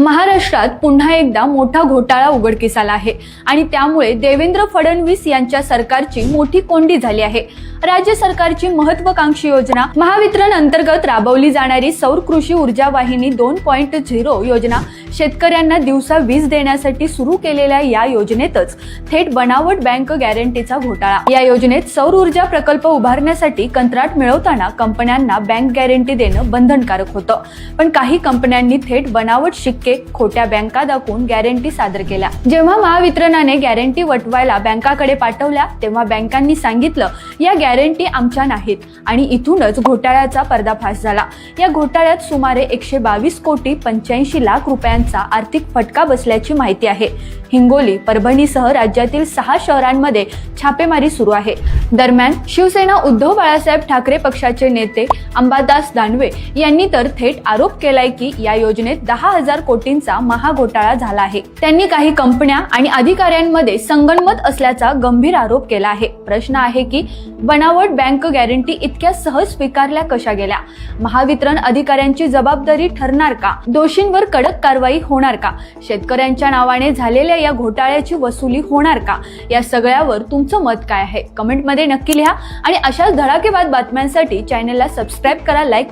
महाराष्ट्रात पुन्हा एकदा मोठा घोटाळा उघडकीस आला आहे आणि त्यामुळे देवेंद्र फडणवीस यांच्या सरकारची मोठी कोंडी झाली आहे। राज्य सरकारची महत्त्वाकांक्षी योजना महावितरण अंतर्गत राबवली जाणारी सौर कृषी ऊर्जा वाहिनी 2.0 योजना शेतकऱ्यांना दिवसा वीज देण्यासाठी सुरू केलेल्या या योजनेतच थेट बनावट बँक गॅरंटीचा घोटाळा। या योजनेत सौर ऊर्जा प्रकल्प उभारण्यासाठी कंत्राट मिळवताना कंपन्यांना बँक गॅरंटी देणं बंधनकारक होतं, पण काही कंपन्यांनी थेट बनावट शिक्के खोट्या बँका दाखवून गॅरंटी सादर केल्या। जेव्हा महावितरणाने गॅरंटी वटवायला बँकाकडे पाठवल्या तेव्हा बँकांनी सांगितलं या गॅरंटी आमच्या नाहीत आणि इथूनच घोटाळ्याचा पर्दाफाश झाला। या घोटाळ्यात सुमारे 122 कोटी 85 लाख रुपयांचा आर्थिक फटका बसल्याची माहिती आहे। हिंगोली, परभणीसह राज्यातील 6 शहरांमध्ये छापेमारी सुरू आहे। दरम्यान शिवसेना उद्धव बाळासाहेब ठाकरे पक्षाचे नेते अंबादास दानवे यांनी तर थेट आरोप केलाय की या योजनेत 10,000 कोटींचा महाघोटाळा झाला आहे। त्यांनी काही कंपन्या आणि अधिकाऱ्यांमध्ये संगनमत असल्याचा गंभीर आरोप केला आहे। प्रश्न आहे की बनावट बँक गॅरंटी इतक्या सहज स्वीकारल्या कशा गेल्या? महावितरण अधिकाऱ्यांची जबाबदारी ठरणार का? दोषींवर कडक कारवाई होणार का? शेतकऱ्यांच्या नावाने झालेल्या या घोटाळ्याची वसुली होणार का? या सगळ्यावर तुमचं मत काय आहे? कमेंटमध्ये नक्की लिहा आणि अशाच धडाकेबाज बातम्यांसाठी चॅनलला सबस्क्राईब करा, लाईक